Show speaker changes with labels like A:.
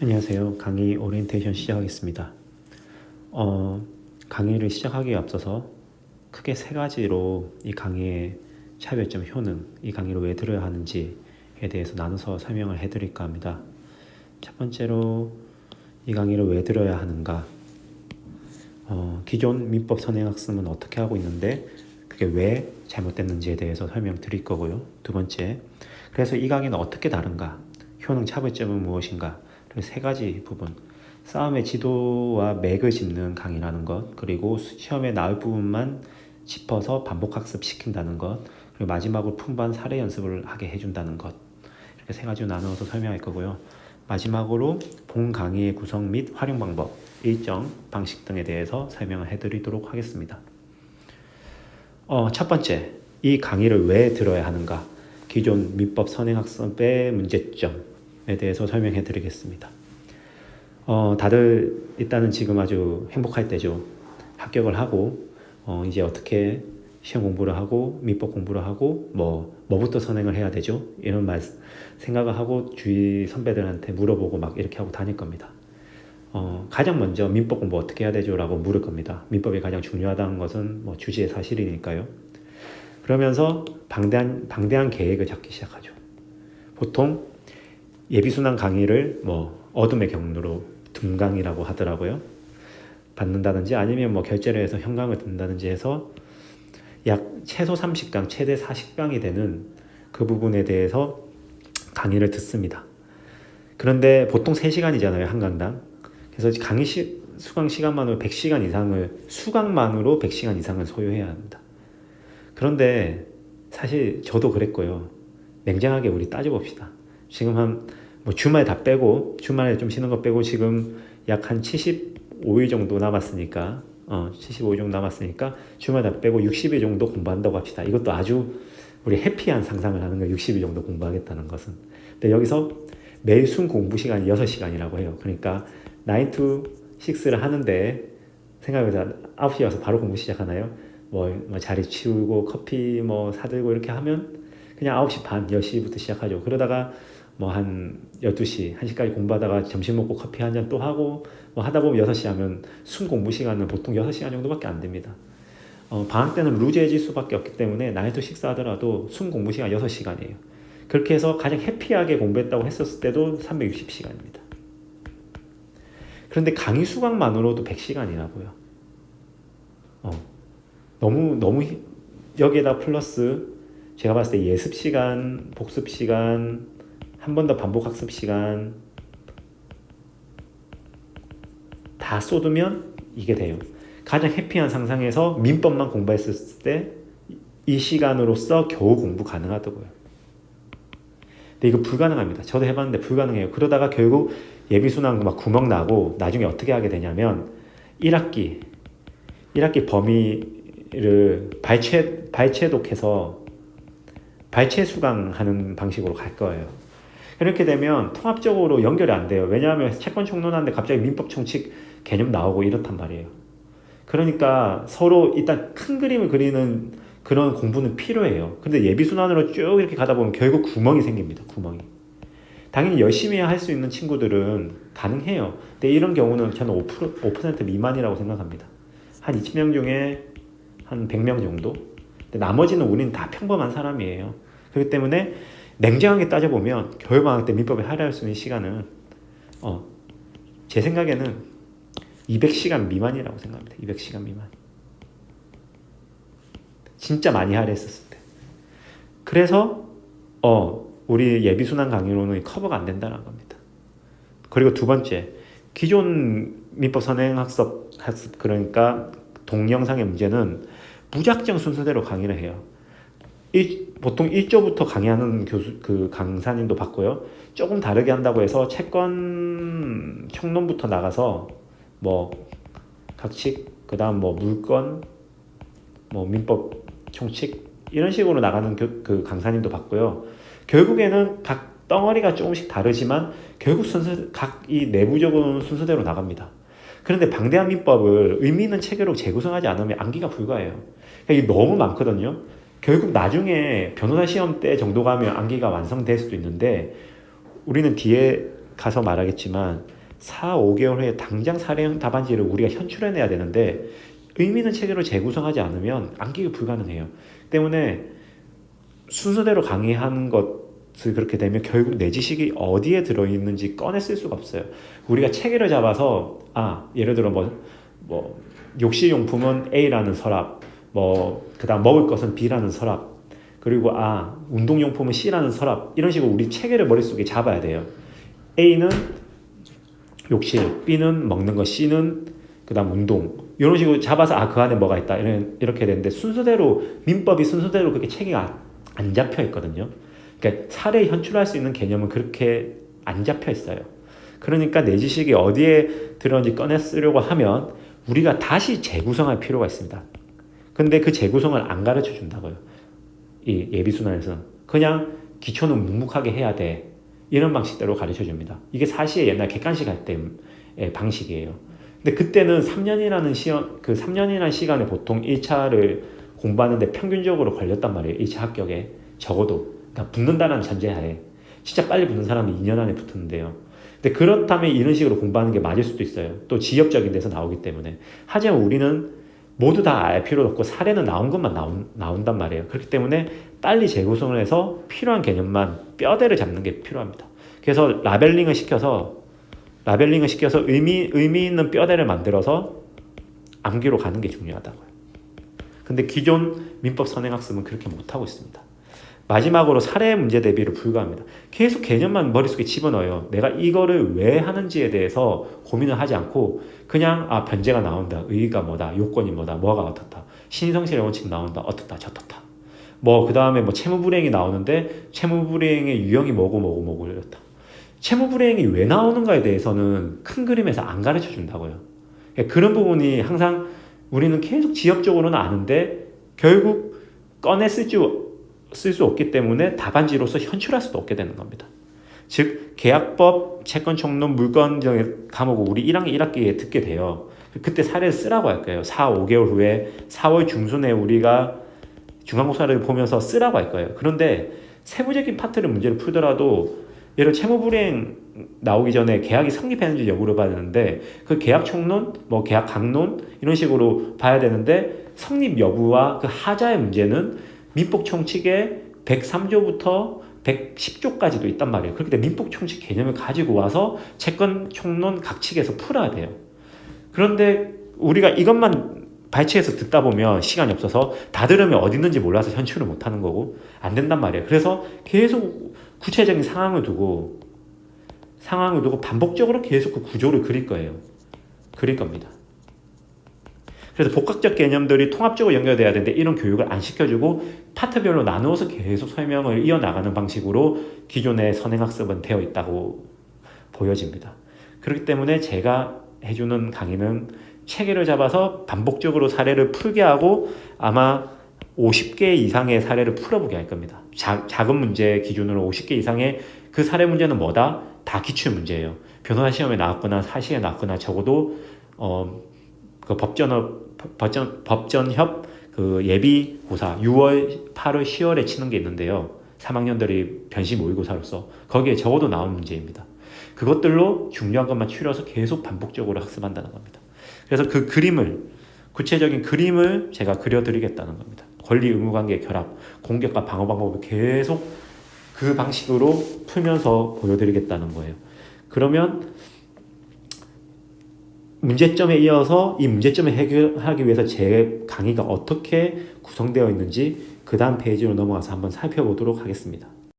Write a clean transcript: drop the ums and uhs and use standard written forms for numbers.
A: 안녕하세요. 강의 오리엔테이션 시작하겠습니다. 강의를 시작하기에 앞서서 크게 세 가지로 이 강의의 차별점, 효능, 이 강의를 왜 들어야 하는지에 대해서 나눠서 설명을 해드릴까 합니다. 첫 번째로 이 강의를 왜 들어야 하는가, 기존 민법 선행학습은 어떻게 하고 있는데 그게 왜 잘못됐는지에 대해서 설명드릴 거고요. 두 번째, 그래서 이 강의는 어떻게 다른가, 효능 차별점은 무엇인가, 세 가지 부분, 싸움의 지도와 맥을 짚는 강의라는 것, 그리고 시험에 나올 부분만 짚어서 반복학습 시킨다는 것, 그리고 마지막으로 풍부한 사례 연습을 하게 해준다는 것, 이렇게 세 가지로 나누어서 설명할 거고요. 마지막으로 본 강의의 구성 및 활용 방법, 일정, 방식 등에 대해서 설명을 해드리도록 하겠습니다. 첫 번째, 이 강의를 왜 들어야 하는가, 기존 민법 선행학습의 문제점에 대해서 설명해 드리겠습니다. 다들 일단은 지금 아주 행복할 때죠. 합격을 하고 이제 어떻게 시험 공부를 하고 민법 공부를 하고 뭐부터 선행을 해야 되죠? 이런 생각을 하고 주위 선배들한테 물어보고 막 이렇게 하고 다닐 겁니다. 가장 먼저 민법 공부 어떻게 해야 되죠? 라고 물을 겁니다. 민법이 가장 중요하다는 것은 주지의 사실이니까요. 그러면서 방대한 계획을 잡기 시작하죠. 보통 예비순환 강의를 어둠의 경로로 등강이라고 하더라고요. 받는다든지 아니면 결제를 해서 현강을 듣는다든지 해서 약 최소 30강, 최대 40강이 되는 그 부분에 대해서 강의를 듣습니다. 그런데 보통 3시간이잖아요, 한 강당. 그래서 수강 시간만으로 100시간 이상을, 수강만으로 100시간 이상을 소요해야 합니다. 그런데 사실 저도 그랬고요. 냉정하게 우리 따져봅시다. 지금 주말에 다 빼고, 주말에 좀 쉬는 거 빼고 지금 약 한 75일 정도 남았으니까, 75일 정도 남았으니까 주말 다 빼고 60일 정도 공부한다고 합시다. 이것도 아주 우리 해피한 상상을 하는 거예요. 60일 정도 공부하겠다는 것은. 근데 여기서 매일 순 공부 시간이 6시간이라고 해요. 그러니까 9 to 6를 하는데 생각해보자. 9시에 와서 바로 공부 시작하나요? 자리 치우고 커피 사들고 이렇게 하면 그냥 9시 반, 10시부터 시작하죠. 그러다가 한 12시, 1시까지 공부하다가 점심 먹고 커피 한 잔 또 하고 하다 보면 6시 하면 순 공부 시간은 보통 6시간 정도밖에 안 됩니다. 방학 때는 루제 지수밖에 없기 때문에 나이트 식사하더라도 순 공부 시간 6시간이에요. 그렇게 해서 가장 해피하게 공부했다고 했었을 때도 360시간입니다. 그런데 강의 수강만으로도 100시간이라고요. 너무 여기에다 플러스 제가 봤을 때 예습 시간, 복습 시간, 한 번 더 반복 학습 시간 다 쏟으면 이게 돼요. 가장 해피한 상상에서 민법만 공부했을 때 이 시간으로서 겨우 공부 가능하다고요. 근데 이거 불가능합니다. 저도 해봤는데 불가능해요. 그러다가 결국 예비순환 구멍 나고 나중에 어떻게 하게 되냐면 1학기 범위를 발췌독해서 발췌 수강하는 방식으로 갈 거예요. 이렇게 되면 통합적으로 연결이 안 돼요. 왜냐하면 채권 총론하는데 갑자기 민법 총칙 개념 나오고 이렇단 말이에요. 그러니까 서로 일단 큰 그림을 그리는 그런 공부는 필요해요. 근데 예비순환으로 쭉 이렇게 가다 보면 결국 구멍이 생깁니다. 구멍이. 당연히 열심히 할 수 있는 친구들은 가능해요. 근데 이런 경우는 저는 5% 미만이라고 생각합니다. 한 20명 중에 한 100명 정도? 근데 나머지는 우리는 다 평범한 사람이에요. 그렇기 때문에 냉정하게 따져보면 겨울방학 때 민법에 할애할 수 있는 시간은 제 생각에는 200시간 미만이라고 생각합니다. 200시간 미만. 진짜 많이 할애했었을 때. 그래서 우리 예비순환 강의로는 커버가 안 된다는 겁니다. 그리고 두 번째, 기존 민법 선행학습 그러니까 동영상의 문제는 무작정 순서대로 강의를 해요. 보통 1조부터 강의하는 강사님도 봤고요. 조금 다르게 한다고 해서 채권 총론부터 나가서 각칙, 그 다음 물권, 민법 총칙 이런 식으로 나가는 그 강사님도 봤고요. 결국에는 각 덩어리가 조금씩 다르지만 결국 각 이 내부적인 순서대로 나갑니다. 그런데 방대한 민법을 의미 있는 체계로 재구성하지 않으면 암기가 불가해요. 그러니까 이게 너무 많거든요. 결국 나중에 변호사 시험 때 정도 가면 암기가 완성될 수도 있는데 우리는 뒤에 가서 말하겠지만 4, 5개월 후에 당장 사례형 답안지를 우리가 현출해내야 되는데 의미 있는 체계로 재구성하지 않으면 암기가 불가능해요. 때문에 순서대로 강의하는 것을 그렇게 되면 결국 내 지식이 어디에 들어있는지 꺼내 쓸 수가 없어요. 우리가 체계를 잡아서 예를 들어 뭐 욕실용품은 A라는 서랍, 그다음 먹을 것은 B라는 서랍, 그리고 운동용품은 C라는 서랍, 이런 식으로 우리 체계를 머릿속에 잡아야 돼요. A는 욕실, B는 먹는 거, C는 그다음 운동, 이런 식으로 잡아서 그 안에 뭐가 있다 이렇게 되는데 민법이 순서대로 그렇게 체계가 안 잡혀 있거든요. 그러니까 사례 현출할 수 있는 개념은 그렇게 안 잡혀 있어요. 그러니까 내 지식이 어디에 들어있는지 꺼내 쓰려고 하면 우리가 다시 재구성할 필요가 있습니다. 근데 그 재구성을 안 가르쳐 준다고요. 이 예비순환에서는 그냥 기초는 묵묵하게 해야 돼, 이런 방식대로 가르쳐 줍니다. 이게 사시의 옛날 객관식 할 때의 방식이에요. 근데 그때는 3년이라는 시간에 보통 1차를 공부하는데 평균적으로 걸렸단 말이에요. 1차 합격에 적어도. 그러니까 붙는다는 전제하에 진짜 빨리 붙는 사람이 2년 안에 붙었는데요. 근데 그렇다면 이런 식으로 공부하는 게 맞을 수도 있어요. 또 지역적인 데서 나오기 때문에. 하지만 우리는 모두 다 알 필요도 없고 사례는 나온 것만 나온단 말이에요. 그렇기 때문에 빨리 재구성을 해서 필요한 개념만 뼈대를 잡는 게 필요합니다. 그래서 라벨링을 시켜서 의미 있는 뼈대를 만들어서 암기로 가는 게 중요하다고요. 근데 기존 민법 선행학습은 그렇게 못하고 있습니다. 마지막으로 사례 문제 대비를 불가합니다. 계속 개념만 머릿속에 집어넣어요. 내가 이거를 왜 하는지에 대해서 고민을 하지 않고 그냥 변제가 나온다, 의의가 뭐다, 요건이 뭐다, 뭐가 어떻다, 신성실의 원칙 나온다, 어떻다 저떻다, 그 다음에 채무불이행이 나오는데 채무불이행의 유형이 뭐고 이렇다. 채무불이행이 왜 나오는가에 대해서는 큰 그림에서 안 가르쳐 준다고요. 그런 부분이 항상 우리는 계속 지엽적으로는 아는데 결국 꺼내 쓸 수 없기 때문에 답안지로서 현출할 수도 없게 되는 겁니다. 즉 계약법, 채권총론, 물권정의 과목을 우리 1학년 1학기에 듣게 돼요. 그때 사례를 쓰라고 할 거예요. 4, 5개월 후에 4월 중순에 우리가 중간고사를 보면서 쓰라고 할 거예요. 그런데 세부적인 파트를 문제를 풀더라도 예를 들어 채무불이행 나오기 전에 계약이 성립했는지 여부를 봐야 되는데 그 계약 총론, 계약 강론 이런 식으로 봐야 되는데 성립 여부와 그 하자의 문제는 민법 총칙의 103조부터 110조까지도 있단 말이에요. 그렇기 때문에 민법 총칙 개념을 가지고 와서 채권 총론 각 측에서 풀어야 돼요. 그런데 우리가 이것만 발췌해서 듣다 보면 시간이 없어서 다 들으면 어디 있는지 몰라서 현출을 못하는 거고 안 된단 말이에요. 그래서 계속 구체적인 상황을 두고 반복적으로 계속 그 구조를 그릴 겁니다. 그래서 복합적 개념들이 통합적으로 연결돼야 되는데 이런 교육을 안 시켜주고 파트별로 나누어서 계속 설명을 이어나가는 방식으로 기존의 선행학습은 되어 있다고 보여집니다. 그렇기 때문에 제가 해주는 강의는 체계를 잡아서 반복적으로 사례를 풀게 하고 아마 50개 이상의 사례를 풀어보게 할 겁니다. 작은 문제 기준으로 50개 이상의 그 사례 문제는 뭐다? 다 기출 문제예요. 변호사 시험에 나왔거나 사시에 나왔거나 적어도 그 법전협 그 예비 고사 6월, 8월, 10월에 치는 게 있는데요. 3학년들이 변시 모의고사로서 거기에 적어도 나온 문제입니다. 그것들로 중요한 것만 추려서 계속 반복적으로 학습한다는 겁니다. 그래서 그 구체적인 그림을 제가 그려드리겠다는 겁니다. 권리 의무 관계의 결합, 공격과 방어 방법을 계속 그 방식으로 풀면서 보여드리겠다는 거예요. 그러면 문제점에 이어서 이 문제점을 해결하기 위해서 제 강의가 어떻게 구성되어 있는지 그 다음 페이지로 넘어가서 한번 살펴보도록 하겠습니다.